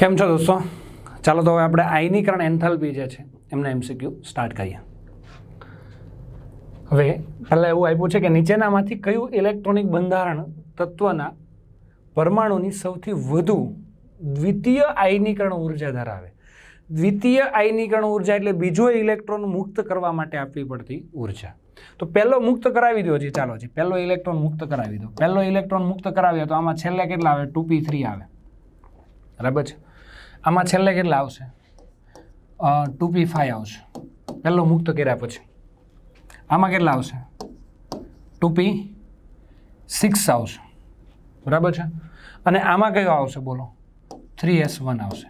કેમ છો દોસ્તો? ચાલો તો હવે આપણે આયનીકરણ એન્થાલ્પી જે છે એમના MCQ સ્ટાર્ટ કરીએ. હવે પહેલાં એવું આપ્યું છે કે નીચેનામાંથી કયું ઇલેક્ટ્રોનિક બંધારણ તત્વના પરમાણુની સૌથી વધુ દ્વિતીય આયનીકરણ ઉર્જા ધરાવે? દ્વિતીય આયનીકરણ ઉર્જા એટલે બીજો ઇલેક્ટ્રોન મુક્ત કરવા માટે આપવી પડતી ઉર્જા. તો પહેલો મુક્ત કરાવી દો. જી ચાલો, જી પહેલો ઇલેક્ટ્રોન મુક્ત કરાવી દો. પહેલો ઇલેક્ટ્રોન મુક્ત કરાવ્યો તો આમાં છેલ્લે કેટલા આવે? 2p3 આવે. બરાબર છે. આમાં છેલ્લે કેટલા આવશે? 2p5 આવશે પહેલો મુક્ત કર્યા પછી. આમાં કેટલા આવશે? 2p6 આવશે. બરાબર છે. અને આમાં કયો આવશે બોલો? 3s1 આવશે.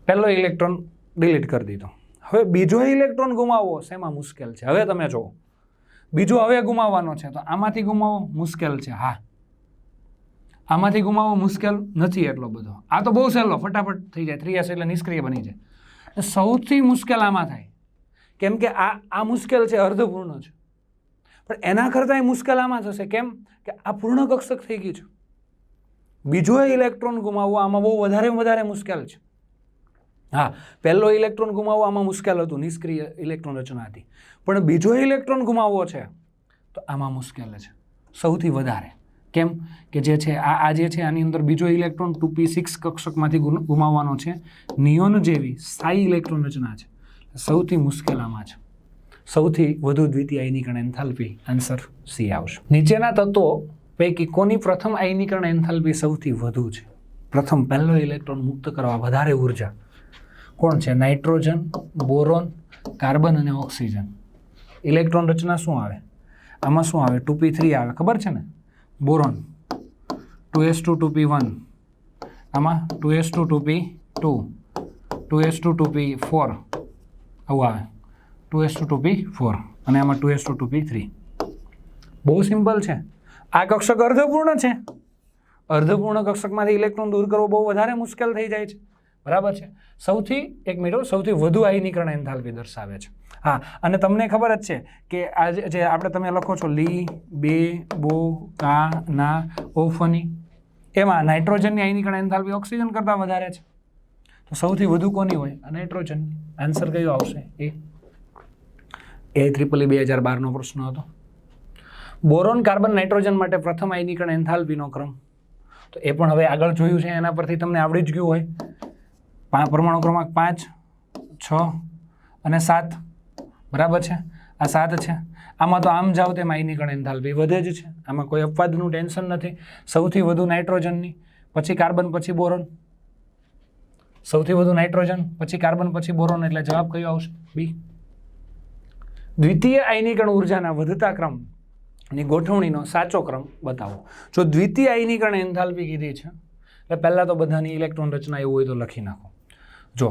પહેલો ઇલેક્ટ્રોન ડિલીટ કરી દીધો. હવે બીજો ઇલેક્ટ્રોન ગુમાવવો શેમાં મુશ્કેલ છે? હવે તમે જુઓ, બીજો હવે ગુમાવવાનો છે તો આમાંથી ગુમાવવો મુશ્કેલ છે. હા, આમાંથી ગુમાવવો મુશ્કેલ નથી એટલો બધો. આ તો બહુ સહેલો, ફટાફટ થઈ જાય. 3s એટલે નિષ્ક્રિય બની જાય. સૌથી મુશ્કેલ આમાં થાય, કેમ કે આ મુશ્કેલ છે, અર્ધપૂર્ણ છે. પણ એના કરતાં મુશ્કેલ આમાં થશે. કેમ કે આ પૂર્ણ કક્ષક થઈ ગયું છે. બીજો ઇલેક્ટ્રોન ગુમાવવો આમાં બહુ વધારે મુશ્કેલ છે. હા, પહેલો ઇલેક્ટ્રોન ગુમાવવો આમાં મુશ્કેલ હતું, નિષ્ક્રિય ઇલેક્ટ્રોન રચના હતી. પણ બીજો ઇલેક્ટ્રોન ગુમાવવો છે તો આમાં મુશ્કેલ છે સૌથી વધારે. કેમ કે જે છે આ જે છે આની અંદર બીજો ઇલેક્ટ્રોન 2p6 કક્ષકમાંથી ગુમાવવાનો છે. નિયોન જેવી સ્થાયી ઇલેક્ટ્રોન રચના છે, સૌથી મુશ્કેલ આમાં છે. સૌથી વધુ દ્વિતીય આયનીકરણ એન્થાલ્પી, આન્સર સી આવશે. નીચેના તત્વો પૈકી કોની પ્રથમ આયનીકરણ એન્થાલ્પી સૌથી વધુ છે? પ્રથમ પહેલો ઇલેક્ટ્રોન મુક્ત કરવા વધારે ઉર્જા કોણ છે? નાઇટ્રોજન, બોરોન, કાર્બન અને ઓક્સિજન. ઇલેક્ટ્રોન રચના શું આવે? આમાં શું આવે? 2p3 આવે, ખબર છે ને? બોરોન 2s2 2p1, આમાં 2s2 2p2, 2s2 2p4 આવું આવે, 2s2 2p4 અને આમાં 2s2 2p3. બહુ સિમ્પલ છે. આ કક્ષક અર્ધપૂર્ણ છે. અર્ધપૂર્ણ કક્ષકમાંથી ઇલેક્ટ્રોન દૂર કરવો બહુ વધારે મુશ્કેલ થઈ જાય છે. બરાબર છે. સૌથી વધુ આયનીકરણ એન્થાલ્પી દર્શાવે છે. હા, અને તમને ખબર જ છે કે આ જે આપણે તમે લખો છો લી, બે, બો, કા, ના, ઓફની, એમાં નાઇટ્રોજનની આયનીકરણ એન્થાલ્પી ઓક્સિજન કરતાં વધારે છે. તો સૌથી વધુ કોની હોય? નાઇટ્રોજનની. આન્સર કયો આવશે? એ EEE 2012 નો પ્રશ્ન હતો. બોરોન, કાર્બન, નાઇટ્રોજન માટે પ્રથમ આયનીકરણ એન્થાલ્પીનો ક્રમ તો એ પણ હવે આગળ જોયું છે, એના પરથી તમને આવડી જ ગયું હોય. પરમાણુ ક્રમાંક 5, 6 અને 7. બરાબર છે. આ 7 છે. આમાં તો આમ જાવ તેમ આયનીકરણ એન્થાલ્પી વધે જ છે. આમાં કોઈ અપવાદનું ટેન્શન નથી. સૌથી વધુ નાઇટ્રોજનની, પછી કાર્બન, પછી બોરોન. સૌથી વધુ નાઇટ્રોજન, પછી કાર્બન, પછી બોરોન. એટલે જવાબ કયો આવશે? બી. દ્વિતીય આયનીકરણ ઉર્જાના વધતા ક્રમની ગોઠવણીનો સાચો ક્રમ બતાવો. જો દ્વિતીય આયનીકરણ એન્થાલ્પી કીધી છે એટલે પહેલાં તો બધાની ઇલેક્ટ્રોન રચના એવું હોય તો લખી નાખો. જો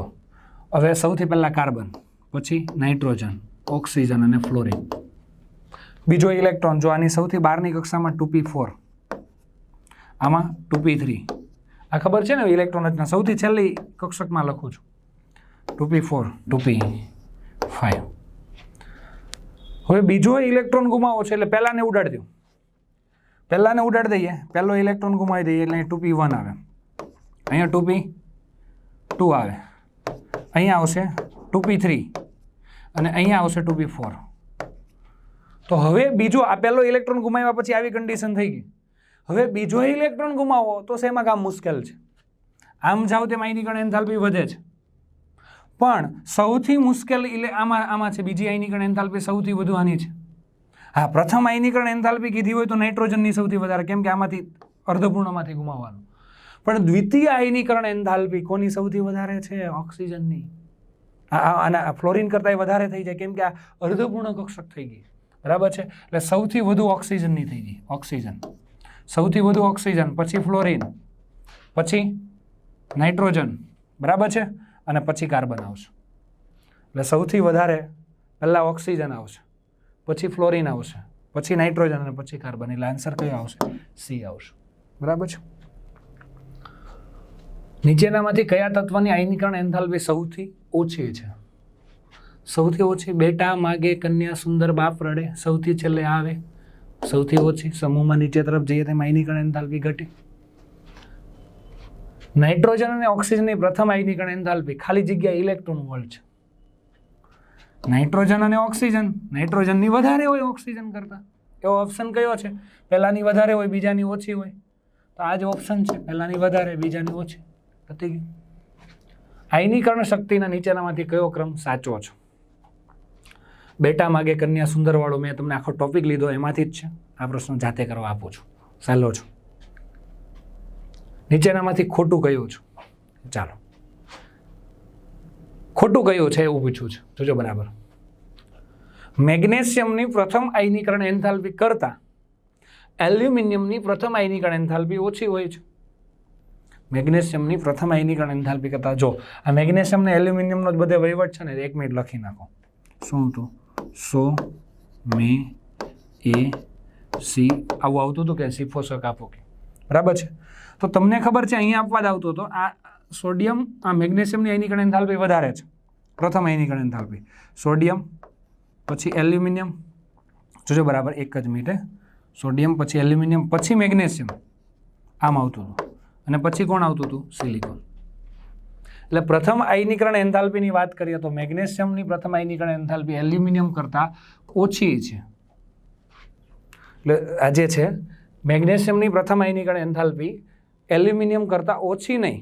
હવે સૌથી પહેલાં કાર્બન, પછી નાઇટ્રોજન, ઓક્સિજન અને ફ્લોરિન. બીજો ઇલેક્ટ્રોન જો આની સૌથી બહારની કક્ષામાં 2p4, આમાં 2p3. આ ખબર છે ને ઇલેક્ટ્રોન રચના? સૌથી છેલ્લી કક્ષકમાં લખું છું 2p4, 2p5. હવે બીજો ઇલેક્ટ્રોન ગુમાવો છે એટલે પહેલાને ઉડાડી દો. પહેલાને ઉડાડી દઈએ, પહેલો ઇલેક્ટ્રોન ગુમાવી દઈએ એટલે અહીં 2p1 આવે, અહીંયા 2p2 આવે, અહીંયા આવશે 2p3 અને અહીંયા આવશે 2p4. તો હવે બીજો આ પહેલો ઇલેક્ટ્રોન ગુમાવ્યા પછી આવી કન્ડિશન થઈ ગઈ. હવે બીજો ઇલેક્ટ્રોન ગુમાવો તો શેમાં કામ મુશ્કેલ છે? આમ જાવ તેમ આયનીકરણ એન્થાલ્પી વધે છે. પણ સૌથી મુશ્કેલ આમાં છે બીજી આયનીકરણ એન્થાલ્પી સૌથી વધુ આની છે. હા, પ્રથમ આયનીકરણ એન્થાલ્પી કીધી હોય તો નાઇટ્રોજનની સૌથી વધારે, કેમ કે આમાંથી અર્ધપૂર્ણમાંથી ગુમાવવાનું. પણ દ્વિતીય આયનીકરણ એન્થાલ્પી કોની સૌથી વધારે છે? ઓક્સિજનની. આના ફ્લોરિન કરતાં વધારે થઈ જાય, કેમ કે આ અર્ધપૂર્ણ કક્ષક થઈ ગઈ. બરાબર છે. એટલે સૌથી વધુ ઓક્સિજનની થઈ ગઈ. ઓક્સિજન સૌથી વધુ ઓક્સિજન, પછી ફ્લોરિન, પછી નાઇટ્રોજન. બરાબર છે. અને પછી કાર્બન આવશે. એટલે સૌથી વધારે પહેલાં ઓક્સિજન આવશે, પછી ફ્લોરિન આવશે, પછી નાઇટ્રોજન અને પછી કાર્બન. એટલે આન્સર કયો આવશે? સી આવશે. બરાબર છે. નીચેનામાંથી કયા તત્વની આયનીકરણ એન્થાલ્પી સૌથી ઓછી છે? સૌથી ઓછી બેટા માગે કન્યા સુંદર બાપ રડે, સૌથી છેલ્લે આવે સૌથી ઓછી. સમૂહમાં નીચે તરફ જઈએ તેમ આયનીકરણ એન્થાલ્પી ઘટે. નાઇટ્રોજન અને ઓક્સિજનની પ્રથમ આયનીકરણ એન્થાલ્પી ખાલી જગ્યા ઇલેક્ટ્રોન વોલ્ટ છે. નાઇટ્રોજન અને ઓક્સિજન, નાઇટ્રોજનની વધારે હોય ઓક્સિજન કરતાં. એવો ઓપ્શન કયો છે? પહેલાની વધારે હોય, બીજાની ઓછી હોય. તો આ જ ઓપ્શન છે, પહેલાની વધારે, બીજાની ઓછી. પતી ગયું. આયનીકરણ શક્તિના નીચેનામાંથી કયો ક્રમ સાચો છે? બેટા માગે કન્યા સુંદરવાળો મેં તમને આખો ટોપિક લીધો એમાંથી જ છે. આ પ્રશ્ન જાતે કરવા આપું છું. સહેલો છું. નીચેનામાંથી ખોટું કયું છું? ચાલો, ખોટું કયું છે એવું પૂછ્યું છે, જોજો બરાબર. મેગ્નેશિયમની પ્રથમ આયનીકરણ એન્થાલ્પી કરતાં એલ્યુમિનિયમની પ્રથમ આયનીકરણ એન્થાલ્પી ઓછી હોય છે. મેગ્નેશિયમની પ્રથમ આયનીકરણ એન્થાલ્પી કરતાં, જો આ મેગ્નેશિયમ ને એલ્યુમિનિયમનો જ બધે વહીવટ છે ને, 1 મિનિટ લખી નાખો. શું હતું? સો મે એ સી આવું આવતું હતું કે સિફોસક આપો કે બરાબર છે. તો તમને ખબર છે અહીંયા આપવા જ આવતું હતો. આ સોડિયમ, આ મેગ્નેશિયમની આયનીકરણ એન્થાલ્પી વધારે છે. પ્રથમ આયનીકરણ એન્થાલ્પી સોડિયમ, પછી એલ્યુમિનિયમ. જોજો બરાબર, એક જ મિનિટે. સોડિયમ, પછી એલ્યુમિનિયમ, પછી મેગ્નેશિયમ, આમ આવતું હતું. અને પછી કોણ આવતું હતું? સિલિકોન. એટલે પ્રથમ આયનીકરણ એન્થાલ્પીની વાત કરીએ તો મેગ્નેશિયમની પ્રથમ આયનીકરણ એન્થાલ્પી એલ્યુમિનિયમ કરતાં ઓછી છે. એટલે આ જે છે મેગ્નેશિયમની પ્રથમ આયનીકરણ એન્થાલ્પી એલ્યુમિનિયમ કરતાં ઓછી નહીં,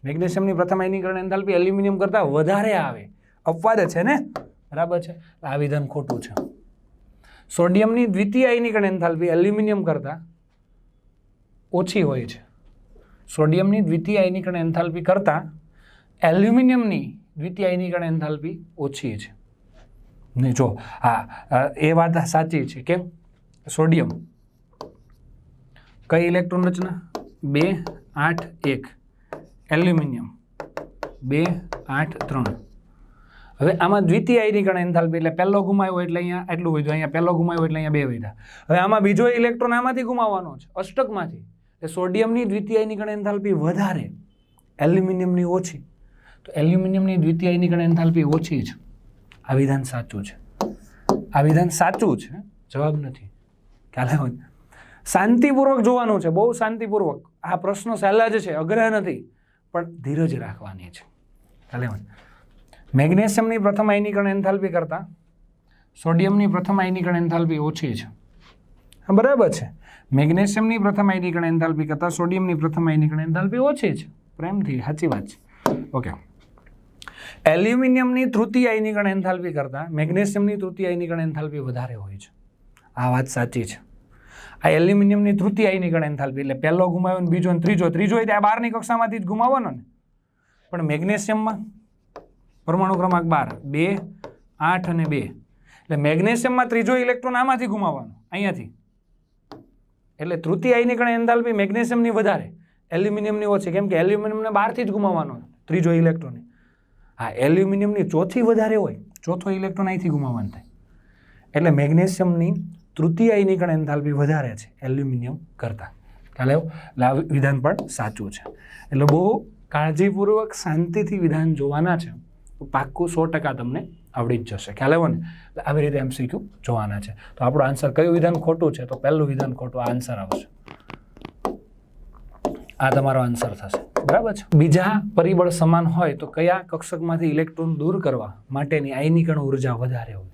મેગ્નેશિયમની પ્રથમ આયનીકરણ એન્થાલ્પી એલ્યુમિનિયમ કરતાં વધારે આવે. અપવાદ છે ને, બરાબર છે. આ વિધાન ખોટું છે. સોડિયમની દ્વિતીય આયનીકરણ એન્થાલ્પી એલ્યુમિનિયમ કરતાં ઓછી હોય છે. સોડિયમની દ્વિતીય આયનીકરણ એન્થાલ્પી કરતાં એલ્યુમિનિયમની દ્વિતીય આયનીકરણ એન્થાલ્પી ઓછી છે. નહીં, જો હા, એ વાત સાચી છે. કેમ? સોડિયમ કઈ ઇલેક્ટ્રોન રચના? 2 8 1. એલ્યુમિનિયમ 2 8 3. હવે આમાં દ્વિતીય આયનીકરણ એન્થાલ્પી એટલે પહેલો ગુમાવ્યો એટલે અહીંયા એટલું વધ્યું, અહીંયા પહેલો ગુમાવ્યો એટલે અહીંયા 2 વધ્યા. હવે આમાં બીજો ઇલેક્ટ્રોન આમાંથી ગુમાવવાનો છે, અષ્ટકમાંથી. એટલે સોડિયમની દ્વિતીય આયનીકરણ એન્થાલ્પી વધારે, એલ્યુમિનિયમની ઓછી. તો એલ્યુમિનિયમની દ્વિતીય આયનીકરણ એન્થાલ્પી ઓછી છે. આ વિધાન સાચું છે. આ વિધાન સાચું છે, જવાબ નથી. ખ્યાલ આવ્યો? શાંતિપૂર્વક જોવાનું છે, બહુ શાંતિપૂર્વક. આ પ્રશ્નો સહેલા જ છે, અઘરા નથી, પણ ધીરજ રાખવાની છે. ખ્યાલ આવ્યો? મેગ્નેશિયમની પ્રથમ આયનીકરણ એન્થાલ્પી કરતાં સોડિયમની પ્રથમ આયનીકરણ એન્થાલ્પી ઓછી છે. હા, બરાબર છે. મેગ્નેશિયમની પ્રથમ આયનીકરણ એન્થાલ્પી કરતાં સોડિયમની પ્રથમ આયનીકરણ એન્થાલ્પી ઓછી છે. પ્રેમથી સાચી વાત છે. ઓકે. એલ્યુમિનિયમની તૃતીય આયનીકરણ એન્થાલ્પી કરતાં મેગ્નેશિયમની તૃતીય આયનીકરણ એન્થાલ્પી વધારે હોય છે. આ વાત સાચી છે. આ એલ્યુમિનિયમની તૃતીય આયનીકરણ એન્થાલ્પી એટલે પહેલો ગુમાવ્યો ને બીજો ને ત્રીજો, ત્રીજો હોય ત્યાં 12ની કક્ષામાંથી જ ગુમાવવાનો ને. પણ મેગ્નેશિયમમાં પરમાણુ ક્રમાંક 12, 2 8 અને 2. એટલે મેગ્નેશિયમમાં ત્રીજો ઇલેક્ટ્રોન આમાંથી ગુમાવવાનો, અહીંયાથી. એટલે તૃતીય આયનીકરણ એન્થાલ્પી મેગ્નેશિયમની વધારે, એલ્યુમિનિયમની ઓછી. કેમ કે એલ્યુમિનિયમને 12થી જ ગુમાવવાનો ત્રીજો ઇલેક્ટ્રોન. હા, એલ્યુમિનિયમની ચોથી વધારે હોય, ચોથો ઇલેક્ટ્રોન અહીંથી ગુમાવવાનો થાય. એટલે મેગ્નેશિયમની તૃતીય આયનીકરણ એન્થાલ્પી વધારે છે એલ્યુમિનિયમ કરતાં. ખ્યાલ આવ્યો? એટલે આ વિધાન પણ સાચું છે. એટલે બહુ કાળજીપૂર્વક શાંતિથી વિધાન જોવાના છે, તો પાક્કું 100% તમને આવડી જ જશે. ખ્યાલ આવ્યો ને? એટલે આવી રીતે MCQ જોવાના છે. તો આપણો આન્સર કયું વિધાન ખોટું છે? તો પહેલું વિધાન ખોટું, આ આન્સર આવશે. આ તમારો આન્સર થશે. બરાબર છે. બીજા પરિબળ સમાન હોય તો કયા કક્ષકમાંથી ઇલેક્ટ્રોન દૂર કરવા માટેની આયનીકરણ ઉર્જા વધારે હોય?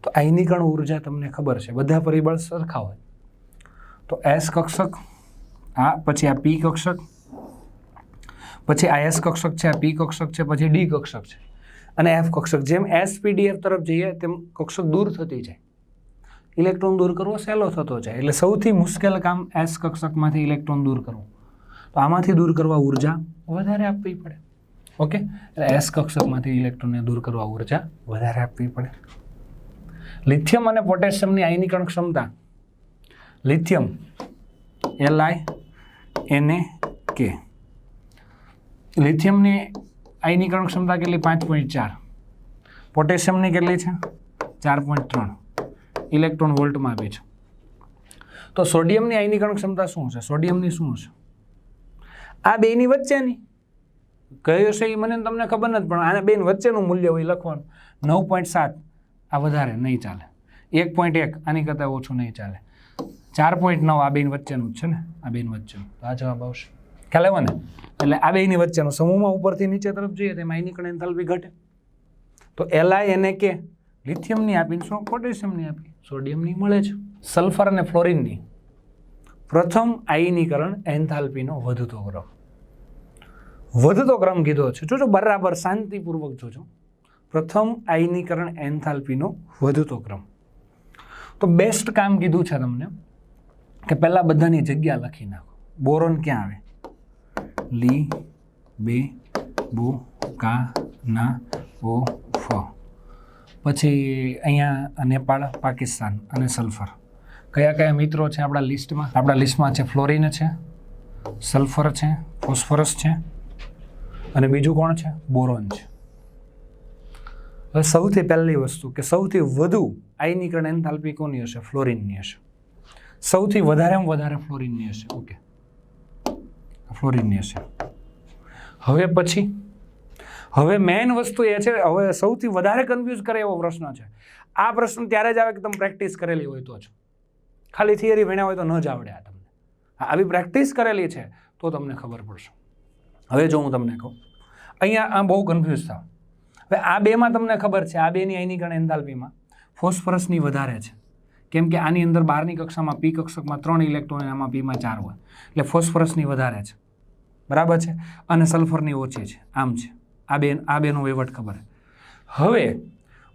તો આયનીકરણ ઉર્જા તમને ખબર છે, બધા પરિબળ સરખા હોય તો S કક્ષક, આ પછી આ P કક્ષક, પછી આ S કક્ષક છે, આ P કક્ષક છે, પછી D કક્ષક છે અને F કક્ષક. જેમ SPDF તરફ જઈએ તેમ કક્ષક દૂર થતી જાય, ઇલેક્ટ્રોન દૂર કરવો સહેલો થતો જાય. એટલે સૌથી મુશ્કેલ કામ S કક્ષકમાંથી ઇલેક્ટ્રોન દૂર કરવું. તો આમાંથી દૂર કરવા ઉર્જા વધારે આપવી પડે. ઓકે, એટલે S કક્ષકમાંથી ઇલેક્ટ્રોનને દૂર કરવા ઉર્જા વધારે આપવી પડે. લિથિયમ અને પોટેશિયમની આયનીકરણ ક્ષમતા, લિથિયમ LiNaK, લિથિયમની આયનીકરણ ક્ષમતા કેટલી? 5.4. પોટેશિયમની કેટલી છે? 4.3 ઇલેક્ટ્રોન વોલ્ટમાં આપી છે. તો સોડિયમની આયનીકરણ ક્ષમતા શું છે? સોડિયમની શું છે? આ બેની વચ્ચેની કયો છે એ મને તમને ખબર નથી, પણ આના બેની વચ્ચેનું મૂલ્ય હોય લખવાનું. 9.7 આ વધારે નહીં ચાલે, 1.1 આની કરતાં ઓછું નહીં ચાલે. 4.9 આ બેની વચ્ચેનું જ છે ને, આ બેની વચ્ચેનું, તો આ જવાબ આવશે. ખ્યાલ આવ્યો ને? એટલે આ બેની વચ્ચેનો સમૂહમાં ઉપરથી નીચે તરફ જોઈએ તેમાં આયનીકરણ એન્થાલ્પી ઘટે. તો Li એને કે લિથિયમની આપીને પોટેશિયમની આપી, સોડિયમની મળે છે. સલ્ફર અને ફ્લોરિનની પ્રથમ આયનીકરણ એન્થાલ્પીનો વધતો ક્રમ કીધો છે. જોજો બરાબર શાંતિપૂર્વક જોજો. પ્રથમ આયનીકરણ એન્થાલ્પીનો વધતો ક્રમ. તો બેસ્ટ કામ કીધું છે તમને કે પહેલાં બધાની જગ્યા લખી નાખો. બોરોન ક્યાં આવે? લી, બે, બુ, કા, ના, ઓ, ફ. પછી અહીંયા નેપાળ, પાકિસ્તાન અને સલ્ફર. કયા કયા મિત્રો છે આપણા લિસ્ટમાં? આપણા લિસ્ટમાં છે ફ્લોરિન છે, સલ્ફર છે, ફોસ્ફરસ છે અને બીજું કોણ છે? બોરોન છે. હવે સૌથી પહેલી વસ્તુ કે સૌથી વધુ આયનીકરણ એન્થાલ્પી કોની હશે? ફ્લોરિનની હશે. સૌથી વધારેમાં વધારે ફ્લોરિનની હશે. ઓકે, ફ્લોરિનની હશે. હવે પછી હવે મેઇન વસ્તુ એ છે, હવે સૌથી વધારે કન્ફ્યુઝ કરે એવો પ્રશ્ન છે. આ પ્રશ્ન ત્યારે જ આવે કે તમે પ્રેક્ટિસ કરેલી હોય તો જ. ખાલી થિયરી ભણ્યા હોય તો ન જ આવડે આ તમને. આવી પ્રેક્ટિસ કરેલી છે તો તમને ખબર પડશે. હવે જો હું તમને કહું, અહીંયા આ બહુ કન્ફ્યુઝ થાવ. હવે આ બેમાં તમને ખબર છે, આ બેની આયનીકરણ એન્થાલ્પીમાં ફોસ્ફરસની વધારે છે. કેમ કે આની અંદર બહારની કક્ષામાં પી કક્ષકમાં 3 ઇલેક્ટ્રોન અને આમાં પીમાં 4 હોય, એટલે ફોસ્ફરસની વધારે છે. બરાબર છે? અને સલ્ફરની ઓછી છે. આમ છે. આ બેનો વહીવટ ખબર. હવે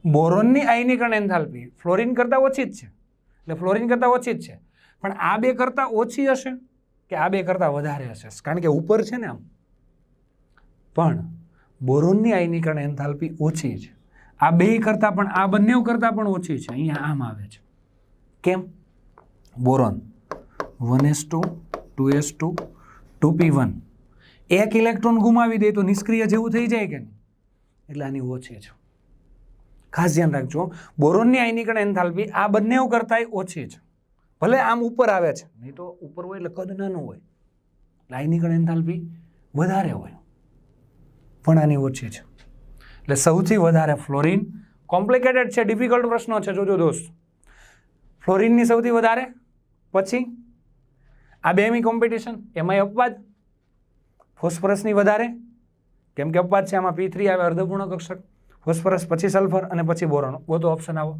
બોરોનની આયનીકરણ એન્થાલ્પી ફ્લોરિન કરતાં ઓછી જ છે. એટલે ફ્લોરિન કરતાં ઓછી જ છે. પણ આ બે કરતાં ઓછી હશે કે આ બે કરતાં વધારે હશે? કારણ કે ઉપર છે ને આમ. પણ બોરોનની આયનીકરણ એન્થાલ્પી ઓછી છે. આ બે કરતાં પણ, આ બંને કરતાં પણ ઓછી છે. અહીંયા આમ આવે છે. કેમ? બોરોન 1s2 2s2 2p1 એક ઇલેક્ટ્રોન ગુમાવી દે તો નિષ્ક્રિય જેવું થઈ જાય કે નહીં? એટલે આની ઓછી છે. ખાસ ધ્યાન રાખજો, બોરોનની આયનીકરણ એન્થાલ્પી આ બંને કરતાં ઓછી છે. ભલે આમ ઉપર આવે છે, નહીં તો ઉપર હોય એટલે કદ નાનું હોય, એટલે આયનીકરણ એન્થાલ્પી વધારે હોય, પણ આની ઓછી છે. એટલે સૌથી વધારે ફ્લોરિન. કોમ્પ્લિકેટેડ છે, ડિફિકલ્ટ પ્રશ્નો છે. જોજો દોસ્ત, ફ્લોરિનની સૌથી વધારે, પછી આ બેમી કોમ્પિટિશન, એમાંય અપવાદ. ફોસ્ફરસની વધારે, કેમ કે અપવાદ છે, આમાં P3 આવે અર્ધપૂર્ણ કક્ષક. ફોસ્ફરસ, પછી સલ્ફર અને પછી બોરોન. બધો ઓપ્શન આવો.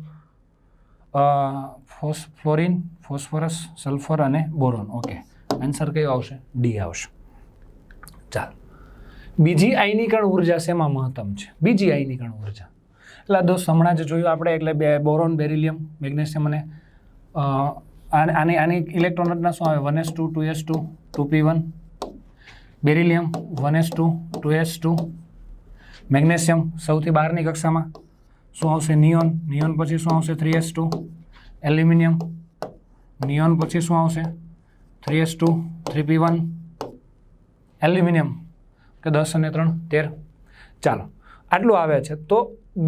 ફ્લોરિન, ફોસ્ફરસ, સલ્ફર અને બોરોન. ઓકે, આન્સર કયો આવશે? ડી આવશે. ચાલો, બીજી આયનીકરણ ઉર્જા શેમાં મહત્તમ છે? બીજી આયનીકરણ ઉર્જા એટલે દોસ્ત હમણાં જ જોયું આપણે, એટલે બોરોન, બેરિલિયમ, મેગ્નેશિયમ અને આની ઇલેક્ટ્રોન રચના શું આવે? 1s2 2s2 2p1. Beryllium 1s2 2s2. Magnesium સૌથી બહારની કક્ષામાં શું આવશે? નિયોન. નિયોન પછી શું આવશે? 3s2. એલ્યુમિનિયમ, નિયોન પછી શું આવશે? 3s2 3p1. એલ્યુમિનિયમ કે 10 અને 3 13. ચાલો, આટલું આવે છે. તો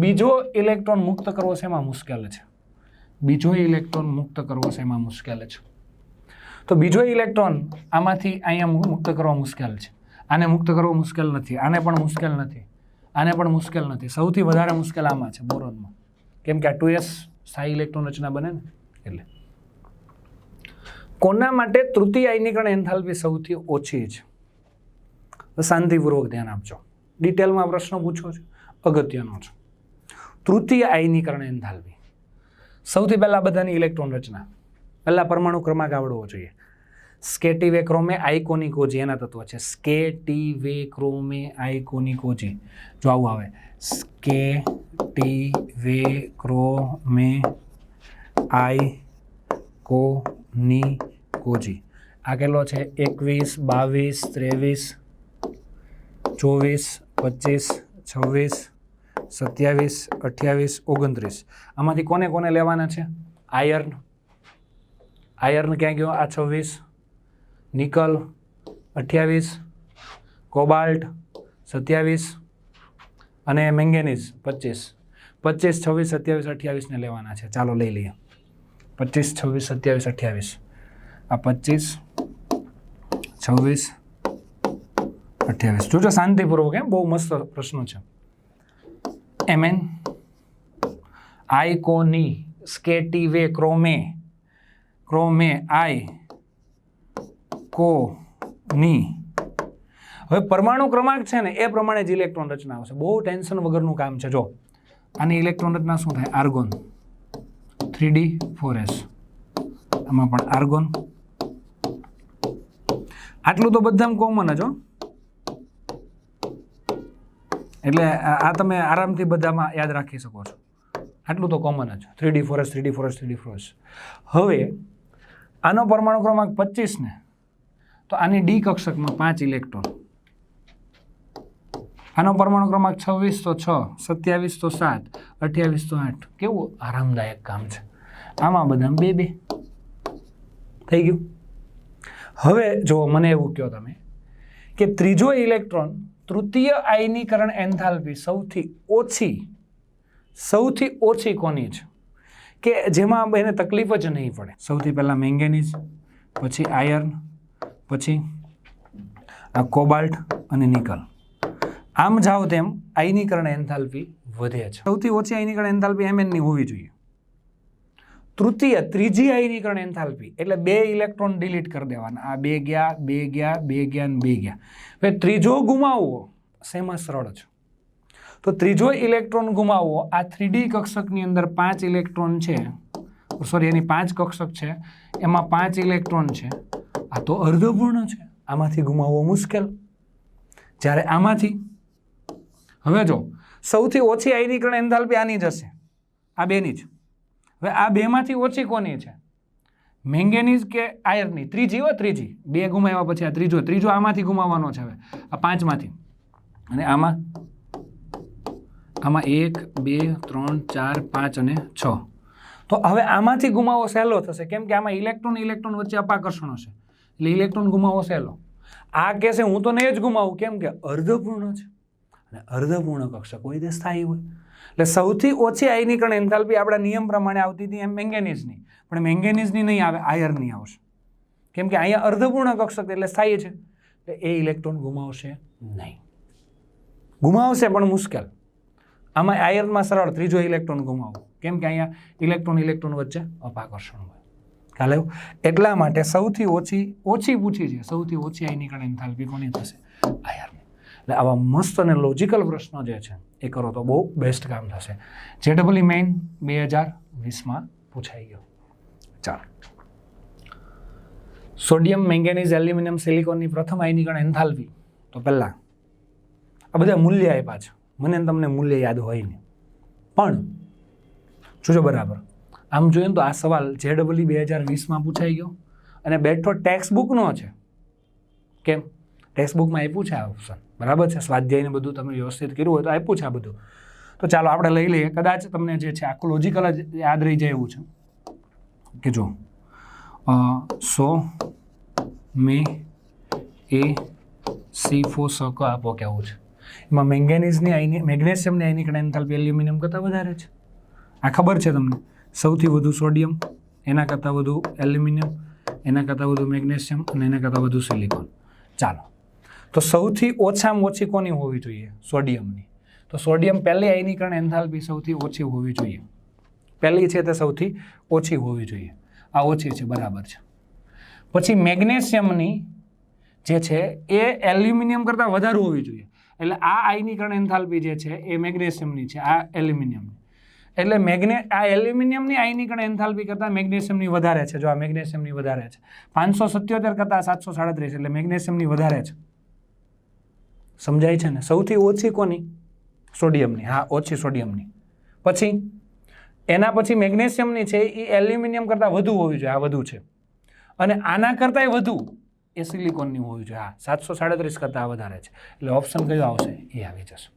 બીજો ઇલેક્ટ્રોન મુક્ત કરવો શેમાં મુશ્કેલ છે? બીજો ઇલેક્ટ્રોન મુક્ત કરવો શેમાં મુશ્કેલ છે? તો બીજો ઇલેક્ટ્રોન આમાંથી અહીંયા મુક્ત કરવા મુશ્કેલ છે. આને મુક્ત કરવો મુશ્કેલ નથી, આને પણ મુશ્કેલ નથી, આને પણ મુશ્કેલ નથી. સૌથી વધારે મુશ્કેલ આમાં છે, બોરોનમાં. કેમ કે આ 2s સ્થાયી ઇલેક્ટ્રોન રચના બને ને એટલે. કોના માટે તૃતીય આયનીકરણ એન્થાલ્પી સૌથી ઓછી છે? શાંતિપૂર્વક ધ્યાન આપજો. ડિટેલમાં પ્રશ્ન પૂછો છે, અગત્યનો છે. તૃતીય આયનીકરણ એન્થાલ્પી સૌથી પહેલાં બધાની ઇલેક્ટ્રોન રચના. પહેલાં પરમાણુ ક્રમાંક આવડવો જોઈએ. સ્કેટિવે ક્રોમે આઇકોનિકોજી એના તત્વ છે. સ્કેટિવે ક્રોમે આઇકોનિકોજી. જો આવું આવે, સ્કેટિવે ક્રોમે આઇકોનિકોજી. આ કેટલો છે? 21 22 23 24 25 26 27 29. આમાંથી કોને કોને લેવાના છે? આયર્ન. આયર્ન ક્યાં ગયો? આ 26. નિકલ 28, કોબાલ્ટ 27 અને મેંગેનીઝ 25. 25 26 27 28 ને લેવાના છે. ચાલો લઈ લઈએ. 25 26 27 28. આ 25 26 28. જોજો શાંતિપૂર્વક, એમ બહુ મસ્ત પ્રશ્નો છે. એમએન આઇકોની સ્કેટિવે ક્રોમે. ક્રોમે આઈ કો ની હવે પરમાણુ ક્રમાંક છે ને એ પ્રમાણે જ ઇલેક્ટ્રોન રચના આવશે. બહુ ટેન્શન વગરનું કામ છે. જો આની ઇલેક્ટ્રોન રચના શું થાય? આર્ગોન 3d4s, આમાં પણ આર્ગોન. આટલું તો બધામાં કોમન જ હો, એટલે આ તમે આરામથી બધામાં યાદ રાખી શકો છો. આટલું તો કોમન જ, 3d4s 3d4s 3d4s. હવે આનો પરમાણુ ક્રમાંક 25 ને તો આની ડી કક્ષકમાં 5 ઇલેક્ટ્રોન. આનો પરમાણુ ક્રમાંક 26 તો 6, 27 તો 7, 28 તો 8. કેવું આરામદાયક કામ છે. આમાં બધા 2 થઈ ગયું. હવે જો મને એવું કહો તમે કે ત્રીજો ઇલેક્ટ્રોન તૃતીય આયનીકરણ એન્થાલ્પી સૌથી ઓછી કોની છે કે જેમાં એને તકલીફ જ નહીં પડે? સૌથી પહેલા મેંગેનીઝ, પછી આયર્ન, પછી આ કોબાલ્ટ અને નિકલ. આમ જાઓ તેમ આયનીકરણ એન્થાલ્પી વધે છે. સૌથી ઓછી આયનીકરણ એન્થાલ્પી Mn ની હોવી જોઈએ. ત્રીજી આયનીકરણ એન્થાલ્પી એટલે 2 ઇલેક્ટ્રોન ડિલીટ કરી દેવાના. આ 2 ગયા, 2 ગયા, 2 ગયા અને 2 ગયા. હવે ત્રીજો ગુમાવવો શેમાં સરળ છે? તો ત્રીજો ઇલેક્ટ્રોન ગુમાવવો આ 3D કક્ષકની અંદર 5 ઇલેક્ટ્રોન છે, સોરી એની 5 કક્ષક છે, એમાં 5 ઇલેક્ટ્રોન છે. આ તો અર્ધપૂર્ણ છે, આમાંથી ગુમાવવો મુશ્કેલ. જ્યારે આમાંથી હવે જો સૌથી ઓછી આયનીકરણ એન્થાલ્પી આની જ હશે, આ બેની જ. હવે આ બેમાંથી ઓછી કોની છે? મેંગેનીઝ કે આયર્નની? ત્રીજી 2 ગુમાવ્યા પછી આ ત્રીજો આમાંથી ગુમાવવાનો છે. હવે આ 5માંથી અને આમાં 1 2 3 4 5 અને 6. તો હવે આમાંથી ગુમાવો સહેલો થશે, કેમ કે આમાં ઇલેક્ટ્રોન વચ્ચે અપાકર્ષણ હશે, એટલે ઇલેક્ટ્રોન ગુમાવો સહેલો. આ કહેશે હું તો નહીં જ ગુમાવું, કેમ કે અર્ધપૂર્ણ છે અને અર્ધપૂર્ણ કક્ષક હોય તે સ્થાયી હોય. એટલે સૌથી ઓછી આયનીકરણ એન્થાલ્પી આપણા નિયમ પ્રમાણે આવતી હતી એમ મેંગેનીઝની, પણ મેંગેનીઝની નહીં આવે, આયર્નની આવશે, કેમ કે અહીંયા અર્ધપૂર્ણ કક્ષક એટલે સ્થાયી છે. એટલે એ ઇલેક્ટ્રોન ગુમાવશે નહીં. ગુમાવશે પણ મુશ્કેલ. આમાં આયર્નમાં સરળ ત્રીજો ઇલેક્ટ્રોન ગુમાવવો, કેમ કે અહીંયા ઇલેક્ટ્રોન વચ્ચે અપાકર્ષણ હોય. ખ્યાલ આવ્યો? એટલા માટે સૌથી ઓછી પૂછી છે, સૌથી ઓછી આયનીકરણ એન્થાલ્પી કોની થશે? આયર્ન. એટલે આવા મસ્ત અને લોજિકલ પ્રશ્નો જે છે એ કરો તો બહુ બેસ્ટ કામ થશે. JEE મેઇન 2020માં પૂછાઈ ગયો. ચાલો, સોડિયમ, મેંગેનીઝ, એલ્યુમિનિયમ, સિલિકોનની પ્રથમ આયનીકરણ એન્થાલ્પી. તો પહેલાં આ બધા મૂલ્ય આપ્યા છે, મને તમને મૂલ્ય યાદ હોય નહીં, પણ જોજો બરાબર. આમ જોઈએ ને તો આ સવાલ JEE 2020માં પૂછાઈ ગયો અને બેઠો ટેક્સ્ટ બુકનો છે. કેમ? ટેક્સ્ટ બુકમાં આપ્યું છે આ ઓપ્શન, બરાબર છે. સ્વાધ્યાયને બધું તમે વ્યવસ્થિત કર્યું હોય તો આપ્યું છે આ બધું. તો ચાલો આપણે લઈ લઈએ, કદાચ તમને જે છે આખું લોજિકલ જ યાદ રહી જાય એવું છે કે જો 100 મેં C4 આપો કેવું છે. એમાં મેગ્નેશિયમની આયનીકરણ એન્થાલ્પી એલ્યુમિનિયમ કરતાં વધારે છે. આ ખબર છે તમને. સૌથી વધુ સોડિયમ, એના કરતાં વધુ એલ્યુમિનિયમ, એના કરતાં વધુ મેગ્નેશિયમ અને એના કરતાં વધુ સિલિકોન. ચાલો, તો સૌથી ઓછામાં ઓછી કોની હોવી જોઈએ? સોડિયમની. તો સોડિયમ પહેલી આયનીકરણ એન્થાલ્પી સૌથી ઓછી હોવી જોઈએ. પહેલી છે તે સૌથી ઓછી હોવી જોઈએ. આ ઓછી છે, બરાબર છે. પછી મેગ્નેશિયમની જે છે એ એલ્યુમિનિયમ કરતાં વધારે હોવી જોઈએ. એટલે આ આયનીકરણ એન્થાલ્પી જે છે એ મેગ્નેશિયમની છે, આ એલ્યુમિનિયમની. એટલે આ એલ્યુમિનિયમની આયનીકરણ એન્થાલ્પી કરતાં મેગ્નેશિયમની વધારે છે. જો આ મેગ્નેશિયમની વધારે છે, 577 કરતાં 737, એટલે મેગ્નેશિયમની વધારે છે. સમજાય છે ને? સૌથી ઓછી કોની? સોડિયમની. હા, ઓછી સોડિયમની. પછી એના પછી મેગ્નેશિયમની છે એ એલ્યુમિનિયમ કરતાં વધુ હોવી જોઈએ. આ વધુ છે. અને આના કરતાંય વધુ એ સિલિકોનની હોવી જોઈએ. હા, 737 કરતાં વધારે છે. એટલે ઓપ્શન કયો આવશે? એ આવી જશે.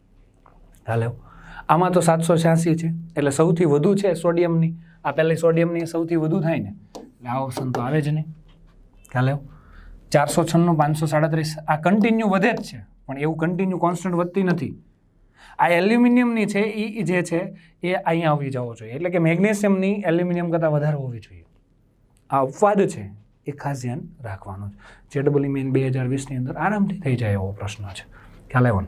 હાલો, આમાં તો 786 છે, એટલે સૌથી વધુ છે સોડિયમની. આ પહેલી સોડિયમની સૌથી વધુ થાય ને, એટલે આ ઓપ્શન તો આવે જ નહીં. હાલો, 496, 537 આ કન્ટિન્યુ વધે જ છે, પણ એવું કન્ટિન્યુ કોન્સ્ટન્ટ વધતી નથી. આ એલ્યુમિનિયમની છે એ જે છે એ અહીંયા આવી જવો જોઈએ, એટલે કે મેગ્નેશિયમની એલ્યુમિનિયમ કરતાં વધારે હોવી જોઈએ. આ અપવાદ છે, એ ખાસ ધ્યાન રાખવાનું છે. JEE મેઇન 2020ની અંદર આરામથી થઈ જાય એવો પ્રશ્ન છે. ખ્યાલ આવ્યો?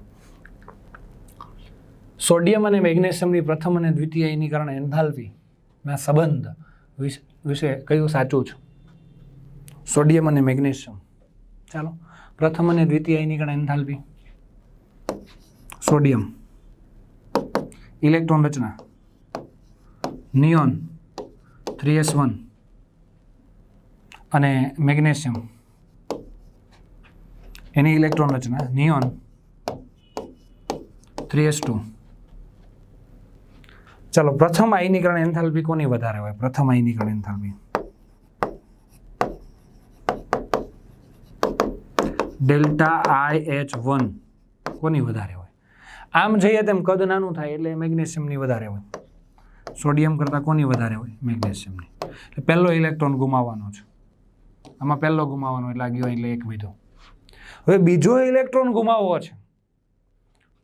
સોડિયમ અને મેગ્નેશિયમની પ્રથમ અને દ્વિતીય આયનીકરણ એન્થાલ્પીના સંબંધ વિશે કયું સાચું છે? સોડિયમ અને મેગ્નેશિયમ. ચાલો પ્રથમ અને દ્વિતીય આયનીકરણ એન્થાલ્પી. સોડિયમ ઇલેક્ટ્રોન રચના નિયોન 3s1 અને મેગ્નેશિયમ એની ઇલેક્ટ્રોન રચના નિયોન 3s2. ચાલો પ્રથમ આયનીકરણ એન્થાલ્પી કોની વધારે હોય? પ્રથમ આયનીકરણ એન્થાલ્પી ડેલ્ટા IH1 કોની વધારે હોય? આમ જઈએ તેમ કદ નાનું થાય એટલે મેગ્નેશિયમની વધારે હોય. સોડિયમ કરતાં કોની વધારે હોય? મેગ્નેશિયમની. એટલે પહેલો ઇલેક્ટ્રોન ગુમાવવાનો છે, આમાં પહેલો ગુમાવવાનો એટલે આ ગયો એટલે એક વધ્યો. હવે બીજો ઇલેક્ટ્રોન ગુમાવવો છે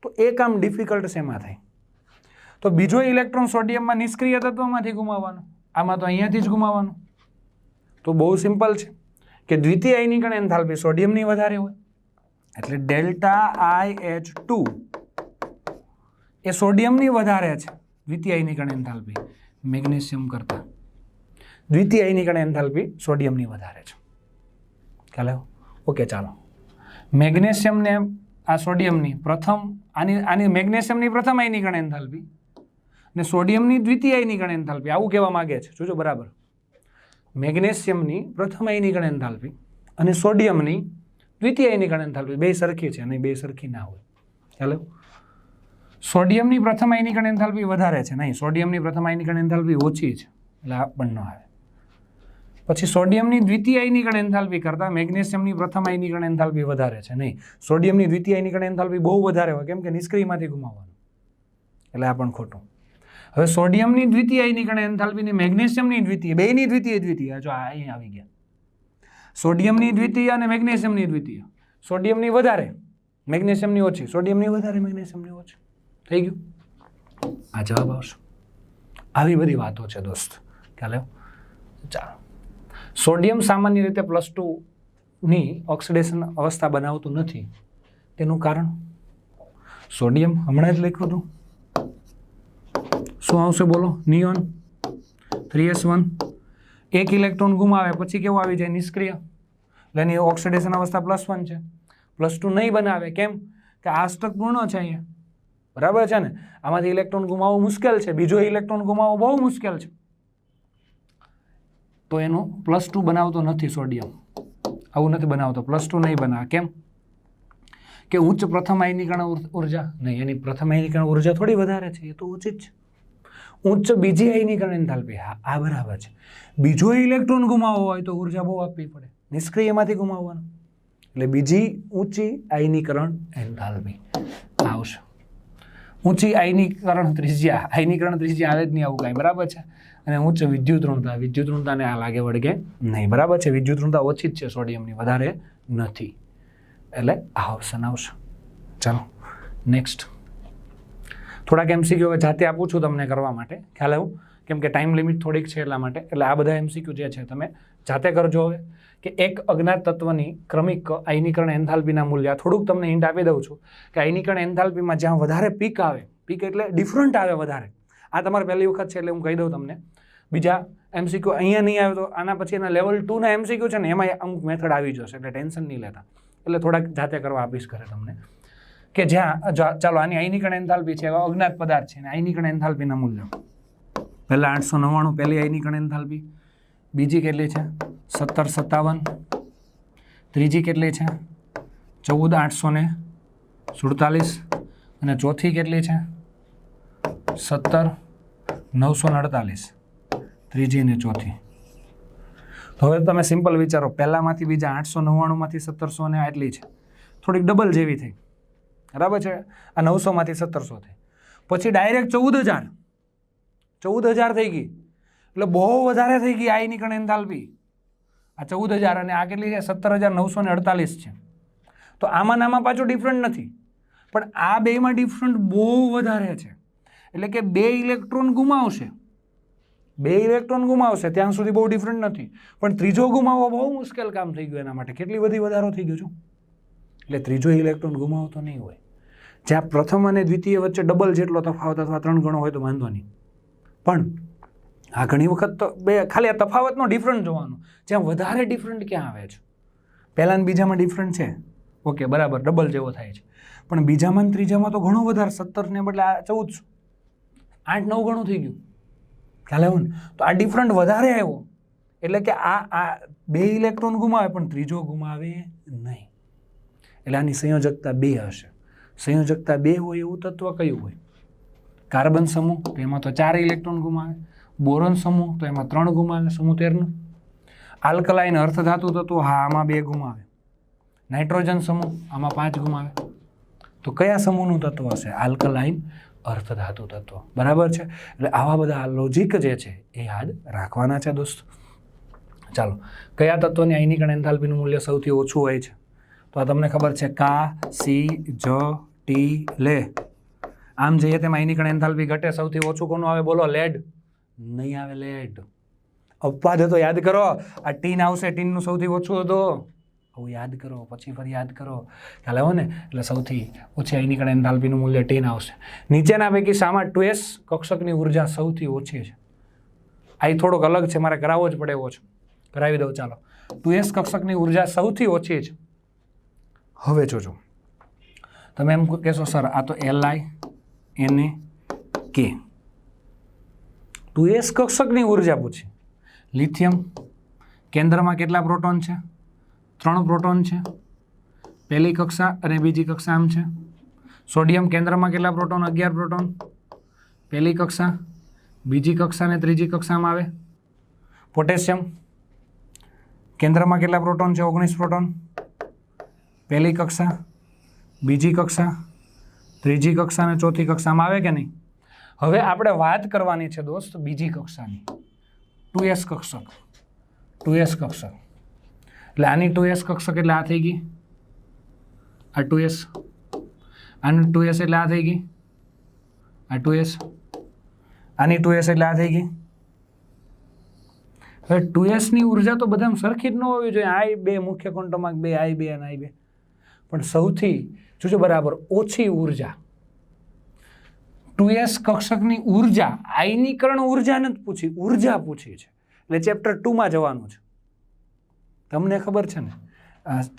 તો એ કામ ડિફિકલ્ટ શેમાં થાય? તો બીજો ઇલેક્ટ્રોન સોડિયમમાં નિષ્ક્રિય તત્વમાંથી ગુમાવવાનો, આમાં તો અહીંયાથી જ ગુમાવવાનો. તો બહુ સિમ્પલ છે કે દ્વિતીય આયનીકરણ એન્થાલ્પી સોડિયમની વધારે હોય એટલે ડેલ્ટા IH2 એ સોડિયમની વધારે છે. દ્વિતીય આયનીકરણ એન્થાલ્પી મેગ્નેશિયમ કરતાં દ્વિતીય આયનીકરણ એન્થાલ્પી સોડિયમની વધારે છે. ખ્યાલ આવ્યો? ઓકે ચાલો મેગ્નેશિયમને આ સોડિયમની પ્રથમ આની મેગ્નેશિયમની પ્રથમ આયનીકરણ એન્થાલ્પી ને સોડિયમની દ્વિતીય આયનીકરણ એન્થાલ્પી આવું કહેવા માંગે છે. જોજો બરાબર, મેગ્નેશિયમની પ્રથમ આયનીકરણ એન્થાલ્પી અને સોડિયમની દ્વિતીય આયનીકરણ એન્થાલ્પી બે સરખી છે અને બે સરખી ના હોય. ખ્યાલ આવ્યો? સોડિયમની પ્રથમ આયનીકરણ એન્થાલ્પી વધારે છે, નહીં સોડિયમની પ્રથમ આયનીકરણ એન્થાલ્પી ઓછી છે એટલે આ પણ ન આવે. પછી સોડિયમની દ્વિતીય આયનીકરણ એન્થાલ્પી કરતાં મેગ્નેશિયમની પ્રથમ આયનીકરણ એન્થાલ્પી વધારે છે, નહીં સોડિયમની દ્વિતીય આયનીકરણ એન્થાલ્પી બહુ વધારે હોય કેમ કે નિષ્ક્રિયમાંથી ગુમાવવાનું એટલે આ પણ ખોટું. હવે સોડિયમની દ્વિતીય આયનીકરણ એન્થાલ્પી ને મેગ્નેશિયમની દ્વિતીય બેયની દ્વિતીય જો આ અહીં આવી ગયા. સોડિયમની દ્વિતીય અને મેગ્નેશિયમની દ્વિતીય, સોડિયમની વધારે મેગ્નેશિયમની ઓછી, સોડિયમની વધારે મેગ્નેશિયમની ઓછી. થઈ ગયું? આ જવાબ આવશે. આવી બધી વાતો છે દોસ્ત. ખ્યાલ આવ્યો? ચાલો સોડિયમ સામાન્ય રીતે +2ની ઓક્સિડેશન અવસ્થા બનાવતું નથી. તેનું કારણ સોડિયમ હમણાં જ લખ્યું હતું. શું આવશે બોલો? નિયોન 3s1 એક ઇલેક્ટ્રોન ગુમાવે પછી કેવું આવી જાય? નિષ્ક્રિય. એટલે એની ઓક્સિડેશન અવસ્થા +1 છે. +2 નહીં બનાવે. કેમ કે આ અષ્ટક પૂર્ણ છે અહીંયા, બરાબર છે ને? આમાંથી ઇલેક્ટ્રોન ગુમાવવો મુશ્કેલ છે, બીજો ઇલેક્ટ્રોન ગુમાવવો બહુ મુશ્કેલ છે. તો એનું +2 બનાવતો નથી સોડિયમ, આવું નથી બનાવતો. +2 નહીં બનાવે. કેમ કે ઉચ્ચ પ્રથમ આયનીકરણ ઉર્જા નહીં, એની પ્રથમ આયનીકરણ ઉર્જા થોડી વધારે છે, એ તો ઓછી જ છે. ઉચ્ચ બીજી આયનીકરણ એન્થાલ્પી, હા આ બરાબર છે. બીજો ઇલેક્ટ્રોન ગુમાવવો હોય તો ઉર્જા બહુ આપવી પડે, નિષ્ક્રિયમાંથી ગુમાવવાનું એટલે બીજી ઊંચી આયનીકરણ એન્થાલ્પી આવશે. ઊંચી આયનીકરણ ત્રિજ્યા આવે જ નહીં આવું કાંઈ, બરાબર છે? અને ઉચ્ચ વિદ્યુતઋણતાને આ લાગે વળગે નહીં, બરાબર છે? વિદ્યુતઋણતા ઓછી જ છે સોડિયમની, વધારે નથી એટલે આ ઓપ્શન આવશે. ચાલો નેક્સ્ટ થોડાક MCQ હવે જાતે આપું છું તમને કરવા માટે. ખ્યાલ આવ્યું? કેમ કે ટાઈમ લિમિટ થોડીક છે એટલા માટે. એટલે આ બધા MCQ જે છે તમે જાતે કરજો. હવે કે એક અજ્ઞાત તત્વની ક્રમિક આયનીકરણ એન્થાલ્પીના મૂલ્ય, થોડુંક તમને હિન્ટ આપી દઉં છું કે આયનીકરણ એન્થાલ્પીમાં જ્યાં વધારે પીક આવે, પીક એટલે ડિફરન્ટ આવે વધારે, આ તમારે પહેલી વખત છે એટલે હું કહી દઉં તમને. બીજા MCQ અહીંયા નહીં આવે તો આના પછી એના લેવલ 2ના MCQ છે ને એમાં અમુક મેથડ આવી જશે એટલે ટેન્શન નહીં લેતા. એટલે થોડાક જાતે કરવા આપીશ ઘરે તમને કે જ્યાં ચાલો આની આયનીકરણ એન્થાલ્પી છે, એવા અજ્ઞાત પદાર્થ છે અને આયનીકરણ એન્થાલ્પીના મૂલ્યો પહેલાં 899 પહેલી આયનીકરણ એન્થાલ્પી, બીજી કેટલી છે 1757, ત્રીજી કેટલી છે 14847 અને ચોથી કેટલી છે 17948, ત્રીજી ને ચોથી. તો હવે તમે સિમ્પલ વિચારો, પહેલામાંથી બીજા 899માંથી 1700 ને આટલી છે, થોડીક ડબલ જેવી થઈ, બરાબર છે? આ 900માંથી 1700 થઈ, પછી ડાયરેક્ટ 14000 થઈ ગઈ એટલે બહુ વધારે થઈ ગઈ આયનીકરણ એન્થાલ્પી. આ 14000 અને આ કેટલી છે 17948 છે. તો આમાં પાછું ડિફરન્ટ નથી, પણ આ બેમાં ડિફરન્ટ બહુ વધારે છે. એટલે કે બે ઇલેક્ટ્રોન ગુમાવશે ત્યાં સુધી બહુ ડિફરન્ટ નથી, પણ ત્રીજો ગુમાવવો બહુ મુશ્કેલ કામ થઈ ગયું એના માટે. કેટલી બધી વધારો થઈ ગયો છું એટલે ત્રીજો ઇલેક્ટ્રોન ગુમાવતો નહીં હોય. જ્યાં પ્રથમ અને દ્વિતીય વચ્ચે ડબલ જેટલો તફાવત અથવા 3 ગણો હોય તો વાંધો નહીં, પણ હા, ઘણી વખત તો બે ખાલી આ તફાવતનો ડિફરન્ટ જોવાનો, જ્યાં વધારે ડિફરન્ટ ક્યાં આવે છે. પહેલા ને બીજામાં ડિફરન્ટ છે, ઓકે બરાબર, ડબલ જેવો થાય છે, પણ બીજામાં ને ત્રીજામાં તો ઘણો વધારે, 17 ને બદલે 1400, 8-9 ગણું થઈ ગયું, ખ્યાલ આવ્યો ને. તો આ ડિફરન્ટ વધારે આવ્યો એટલે કે આ 2 ઇલેક્ટ્રોન ગુમાવે પણ ત્રીજો ગુમાવે નહીં, એટલે આની સંયોજકતા 2 હશે. સંયોજકતા 2 હોય એવું તત્વ કયું હોય? કાર્બન સમૂહ, તો એમાં તો 4 ઇલેક્ટ્રોન ગુમાવે. બોરોન સમૂહ, તો એમાં 3 ગુમાવે, સમૂહ 13નું. આલ્કલાઇન અર્ધધાતુ તત્વો, હા આમાં 2 ગુમાવે. નાઇટ્રોજન સમૂહ, આમાં 5 ગુમાવે. તો કયા સમૂહનું તત્વ હશે? આલ્કલાઇન અર્ધધાતુ તત્વ, બરાબર છે. એટલે આવા બધા લોજિક જે છે એ યાદ રાખવાના છે દોસ્તો. ચાલો, કયા તત્વની આયનિક એન્થાલ્પીનું મૂલ્ય સૌથી ઓછું હોય છે? તો આ તમને ખબર છે, Ka, C, J, T, લે. આમ જઈએ તેમાં આયનિક એન્થાલ્પી ઘટે, સૌથી ઓછું કોનું આવે બોલો? લેડ. નહીં આવે લેડ. અપવાદ હતો, યાદ કરો. આ ટીન આવશે, ટીનનું સૌથી ઓછું હતું, આવું યાદ કરો, પછી ફરી યાદ કરો, ખ્યાલ આવ્યો ને. એટલે સૌથી ઓછી આયનિક એન્થાલ્પીનું મૂલ્ય ટીન આવશે. નીચેના પૈકી શામાં 2s કક્ષકની ઉર્જા સૌથી ઓછી છે? આ થોડોક અલગ છે, મારે કરાવવો જ પડે એવો છે, કરાવી દઉં. ચાલો, 2s કક્ષકની ઉર્જા સૌથી ઓછી છે. હવે જોજો, તમે એમ કહેશો સર આ તો Li, Na, K, 2s કક્ષકની ઉર્જા પૂછી. લિથિયમ કેન્દ્રમાં કેટલા પ્રોટોન છે? 3 પ્રોટોન છે, પહેલી કક્ષા અને બીજી કક્ષા આમ છે. સોડિયમ કેન્દ્રમાં કેટલા પ્રોટોન? 11 પ્રોટોન, પહેલી કક્ષા, બીજી કક્ષા અને ત્રીજી કક્ષામાં આવે. પોટેશિયમ કેન્દ્રમાં કેટલા પ્રોટોન છે? 19 પ્રોટોન, પહેલી કક્ષા, બીજી કક્ષા, ત્રીજી કક્ષા અને ચોથી કક્ષામાં આવે કે નહીં? હવે આપણે વાત કરવાની છે દોસ્ત બીજી કક્ષાની, 2s કક્ષક. 2s કક્ષક એટલે આની 2s કક્ષક એટલે આ થઈ ગઈ, આ 2s, આની 2s એટલે આ થઈ ગઈ, આ 2s, આની 2s એટલે આ થઈ ગઈ. હવે 2s ની ઉર્જા તો બધામાં સરખી જ ન હોવી જોઈએ. આઈ 2 મુખ્ય ક્વોન્ટમ, 2 I2 અને I2, પણ સૌથી જોજો બરાબર ઓછી ઉર્જા 2s કક્ષકની ઉર્જા, આયનીકરણ ઉર્જા નથી પૂછી, ઉર્જા પૂછી છે. એટલે ચેપ્ટર 2 માં જવાનું છે. તમને ખબર છે ને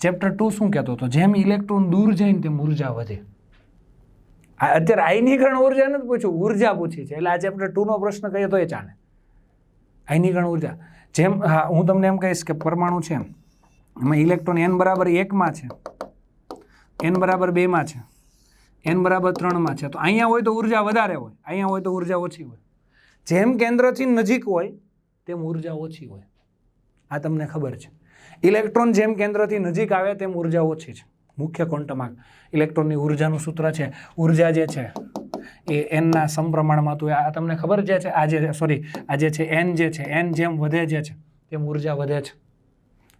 ચેપ્ટર 2 શું કહેતો હતો? જેમ ઇલેક્ટ્રોન દૂર જાય ને તેમ ઉર્જા વધે. અત્યારે આયનીકરણ ઉર્જા નથી પૂછ્યું, ઉર્જા પૂછી છે. એટલે આ ચેપ્ટર 2 નો પ્રશ્ન કહીએ તો એ ચાલે. આયનીકરણ ઉર્જા જેમ, હા હું તમને એમ કહીશ કે પરમાણુ છે એમાં ઇલેક્ટ્રોન n બરાબર 1 માં છે, n બરાબર 2 માં છે, n બરાબર 3 માં છે. તો અહીંયા હોય તો ઉર્જા વધારે હોય, અહીંયા હોય તો ઉર્જા ઓછી હોય. જેમ કેન્દ્રથી નજીક હોય તેમ ઉર્જા ઓછી હોય, આ તમને ખબર છે. ઇલેક્ટ્રોન જેમ કેન્દ્રથી નજીક આવે તેમ ઉર્જા ઓછી છે. મુખ્ય ક્વોન્ટમ ઇલેક્ટ્રોનની ઉર્જાનું સૂત્ર છે, ઉર્જા જે છે એ n ના સમપ્રમાણમાં. તો આ તમને ખબર જે છે, આ જે સોરી આ જે છે n જે છે, n જેમ વધે જે છે તેમ ઉર્જા વધે છે.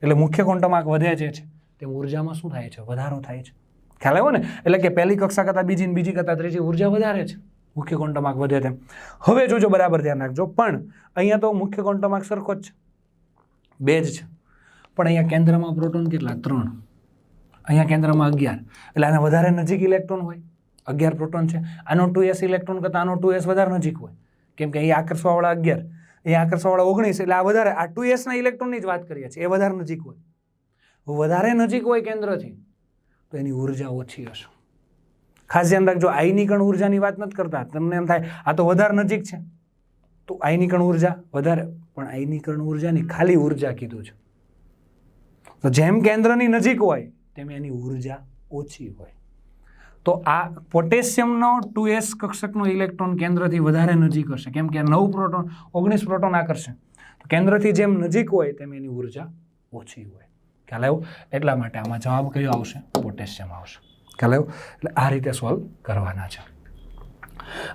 એટલે મુખ્ય ક્વોન્ટમ વધે જે છે તેમ ઉર્જામાં શું થાય છે? વધારો થાય છે. ખ્યાલ આવ્યો ને? એટલે કે પહેલી કક્ષા કરતાં બીજી, બીજી કરતાં ત્રીજી ઉર્જા વધારે છે, મુખ્ય ક્વોન્ટમ વધે તેમ. હવે જોજો બરાબર ધ્યાન રાખજો, પણ અહીંયા તો મુખ્ય ક્વોન્ટમ સરખો જ છે, 2 જ છે, પણ અહીંયા કેન્દ્રમાં પ્રોટોન કેટલા? 3, અહીંયા કેન્દ્રમાં 11, એટલે આને વધારે નજીક ઇલેક્ટ્રોન હોય, 11 પ્રોટોન છે. આનો 2s ઇલેક્ટ્રોન કરતાં આનો 2s વધારે નજીક હોય, કેમ કે અહીંયા આકર્ષવાવાળા 11, અહીંયા આકર્ષવાવાળા 19, એટલે આ વધારે, આ 2s ના ઇલેક્ટ્રોનની જ વાત કરીએ છીએ, એ વધારે નજીક હોય. વધારે નજીક હોય કેન્દ્રથી તો એની ઉર્જા ઓછી હશે. ખાસ ધ્યાન રાખજો, આયનીકરણ ઉર્જાની વાત નથી કરતા. તમને એમ થાય આ તો વધારે નજીક છે તો આયનીકરણ ઉર્જા વધારે, પણ આયનીકરણ ઉર્જાની ખાલી ઉર્જા કીધું છે. તો જેમ કેન્દ્રની નજીક હોય તેમ એની ઉર્જા ઓછી હોય. તો આ પોટેશિયમનો 2s કક્ષકનો ઇલેક્ટ્રોન કેન્દ્રથી વધારે નજીક હશે, કેમ કે 9 પ્રોટોન 19 પ્રોટોન આકર્ષે. તો કેન્દ્રથી જેમ નજીક હોય તેમ એની ઉર્જા ઓછી હોય. ખ્યાલ આવ્યો? એટલા માટે આમાં જવાબ કયો આવશે? પોટેશિયમ આવશે. ખ્યાલ આવ્યો? એટલે આ રીતે સોલ્વ કરવાના છે.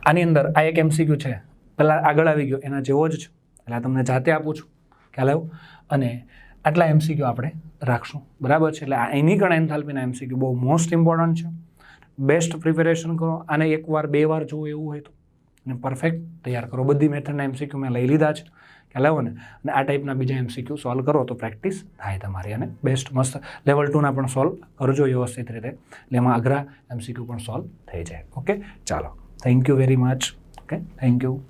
આની અંદર આ એક MCQ છે, પહેલાં આગળ આવી ગયો એના જેવો જ છે, એટલે આ તમને જાતે આપું છું. ખ્યાલ આવ્યો? અને આટલા MCQ આપણે રાખશું, બરાબર છે. એટલે આ આયનીકરણ એન્થાલ્પીના MCQ બહુ મોસ્ટ ઇમ્પોર્ટન્ટ છે. બેસ્ટ પ્રિપેરેશન કરો, આને 1 વાર 2 વાર જોવો એવું હોય તો, અને પરફેક્ટ તૈયાર કરો. બધી મેથડના MCQ મેં લઈ લીધા છે, ખ્યાલ આવ્યો ને? અને આ ટાઈપના બીજા MCQ સોલ્વ કરો તો પ્રેક્ટિસ થાય તમારી, અને બેસ્ટ મસ્ત લેવલ 2ના પણ સોલ્વ કરજો વ્યવસ્થિત રીતે, એટલે એમાં અઘરા MCQ પણ સોલ્વ થઈ જાય. ઓકે, ચાલો, thank you very much. Okay, thank you.